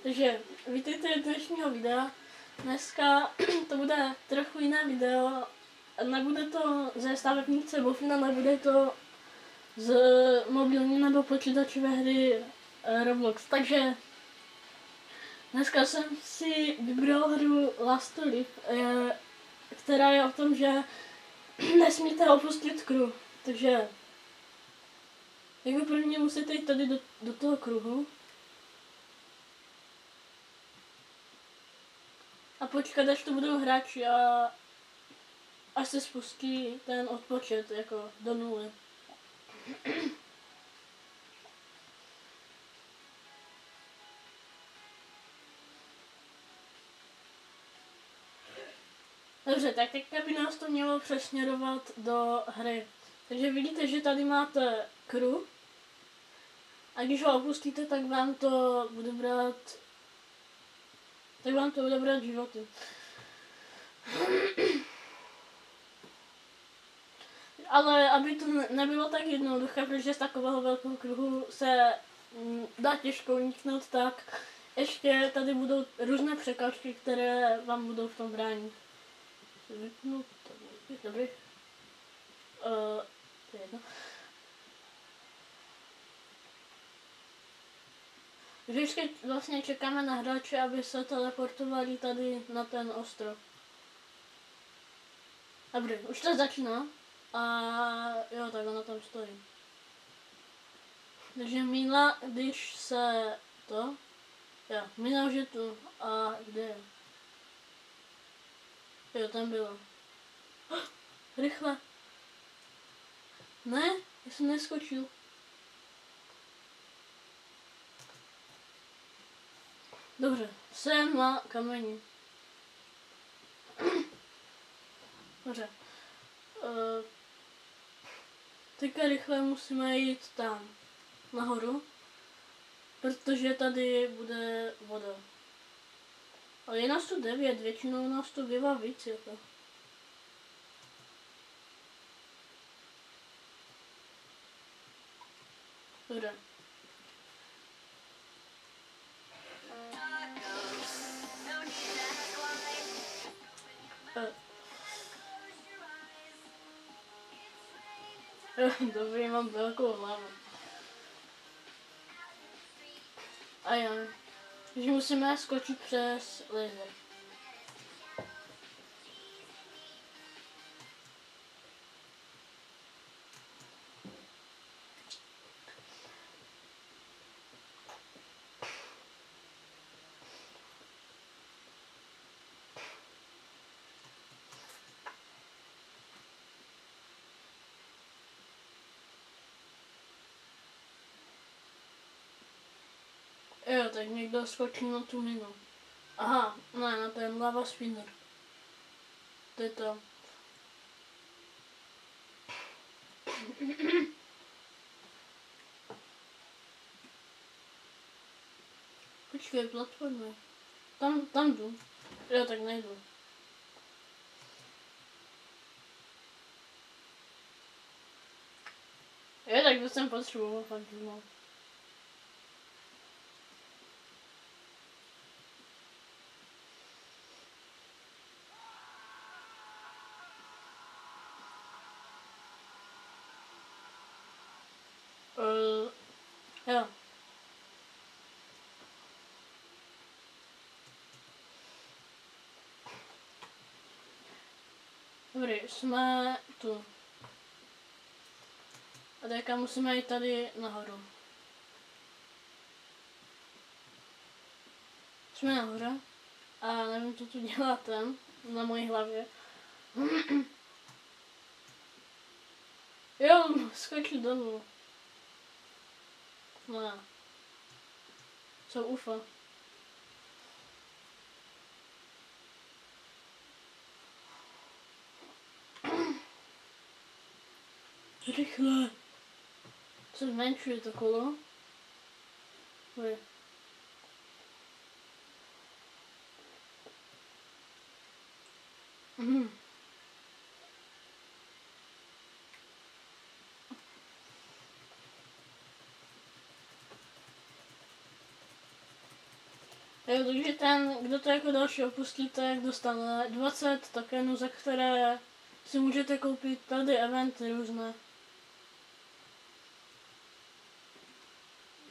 Takže vítejte do dnešního videa. Dneska to bude trochu jiné video. Nebude to ze stavebnice Bofina, nebude to z mobilní nebo počítačové hry Roblox. Takže dneska jsem si vybral hru Last to Live, která je o tom, že nesmíte opustit kruh. Takže jako první musíte jít tady do toho kruhu. A počkat, až to budou hráči a až se spustí ten odpočet jako do nuly. Dobře, tak teďka by nás to mělo přesměrovat do hry. Takže vidíte, že tady máte kruh. A když ho opustíte, tak vám to bude brát životy. Ale aby to nebylo tak jednoduché, protože z takového velkého kruhu se dá těžko uniknout, tak ještě tady budou různé překážky, které vám budou v tom bránit. Vypnu to, dobrý. To je jedno. Vždycky vlastně čekáme na hráče, aby se teleportovali tady na ten ostrov. Dobrý, už to začíná. A jo, tak ona tam stojí. Takže Míla, když se to... Jo, Míla už je tu. A kde je? Jo, tam bylo. Rychle. Ne, já jsem neskočil. Dobře, jsem na kameni. Dobře. Teďka rychle musíme jít tam nahoru, protože tady bude voda. Ale je nás tu 9, většinou nás tu bývá víc jako. Dobře. Dobrý, mám velkou hlavu. A jo. Takže musíme skočit přes laser. Jo, tak někdo skočil na tu minu. Aha, ne, na ten lava spinner. To je to. Počkej, platformy. Tam jdu. Jo, tak nejdu. Jo, tak to jsem potřeboval fakt znovu. Jo. Dobrý, jsme tu. A teďka musíme jít tady nahoru. Jsme nahoře. A nevím, co tu děláte na mojí hlavě. Jo, skočil dolů. No. Jsou UFO. Rychle. Co zmenšuje to kolo? Dobrý. Jo, takže ten, kdo to jako další opustí, tak dostane 20 tokenů, za které si můžete koupit tady eventy různé.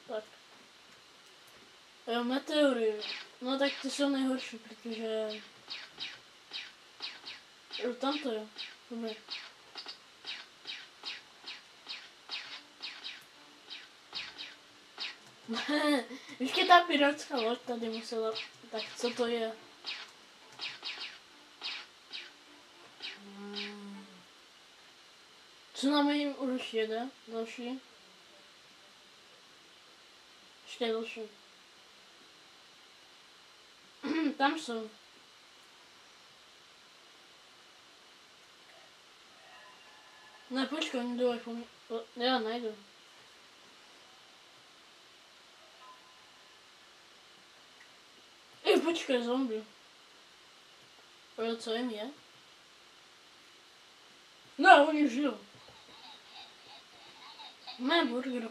Tak. Jo, meteory. No tak ty jsou nejhorší, protože... Jo, tam to je. Dobrý. Ještě ta pirátská loď tady musela... Tak co to je? Co nám jim už jede? Další? Ještě další. Tam jsou. Ne, počkej, oni jdou po mě. Já najdu. Počkej, zombie. Co jim je? No, oni žijou. Ne, burger.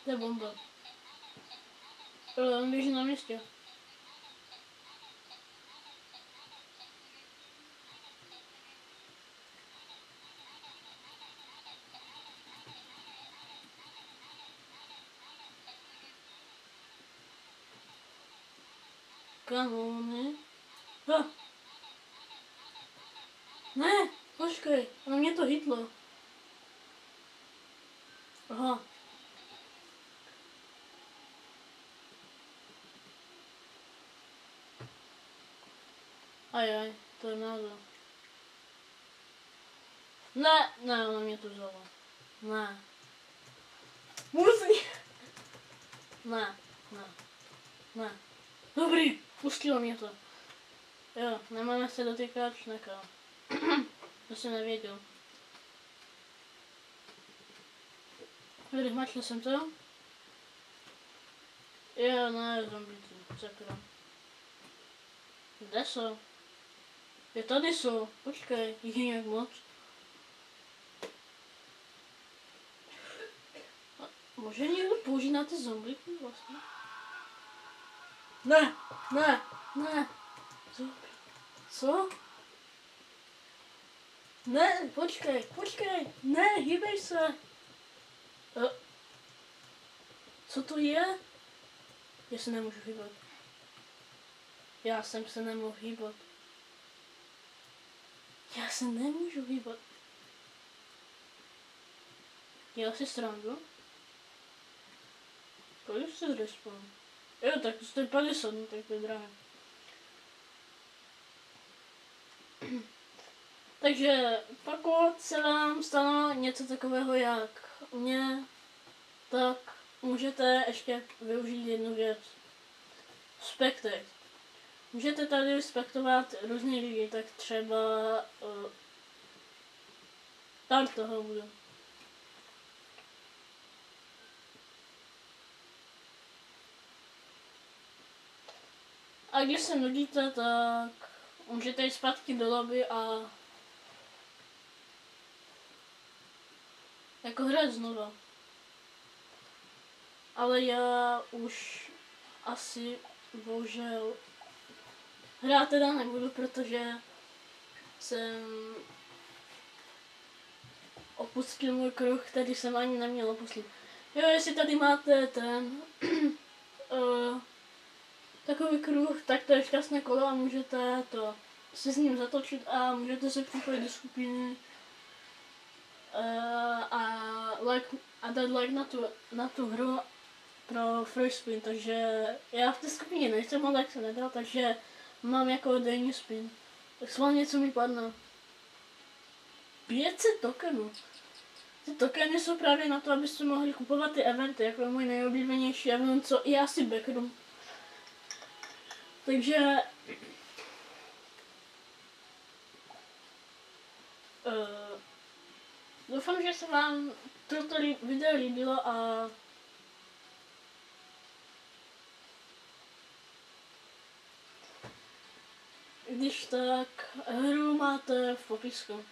To je bomba. On běží na městě. Kanóny. Ne, počkej, na mě to hitlo. Aha. Ajaj, to je náda. Ne, ona mě to vzala. Ne. Musí. Ne. Dobrý, pustilo mě to. Jo, nemáme se dotýkat šneka. To jsem nevěděl. Dobrý, mačil jsem to. Jo, ne, zombíci, sakra. Kde jsou? Jo, tady jsou, počkej, jich je nějak moc. Může někdo použít na ty zombíky vlastně? Ne. Co? Ne, počkej, ne, hýbej se. Co to je? Já se nemůžu hýbat. Já jsem se nemohl hýbat. Já se nemůžu hýbat. Dělal si srandu? Kolik jsi respawn? Jo, tak to stojí 50, no tak to je drahé. Takže pokud se vám stalo něco takového jak mě, tak můžete ještě využít jednu věc. Spectate. Můžete tady spektovat různý lidi, tak třeba tam toho budu. A když se nudíte, tak můžete jít zpátky do lobby a jako hrát znova. Ale já už asi bohužel hrát teda nebudu, protože jsem opustil můj kruh, který jsem ani neměl opustit. Jo, jestli tady máte ten takový kruh, tak to je šťastné kolo a můžete to si s ním zatočit a můžete se připojit do skupiny a dát like na tu hru pro free spin, takže já v té skupině nejsem, ale tak se nedal, takže mám jako denní spin. Tak sválně něco mi padne. 500 tokenů. Ty tokeny jsou právě na to, abyste mohli kupovat ty eventy, jako je můj nejoblíbenější event, co i asi backroom. Takže doufám, že se vám toto video líbilo a když tak hru máte v popisku.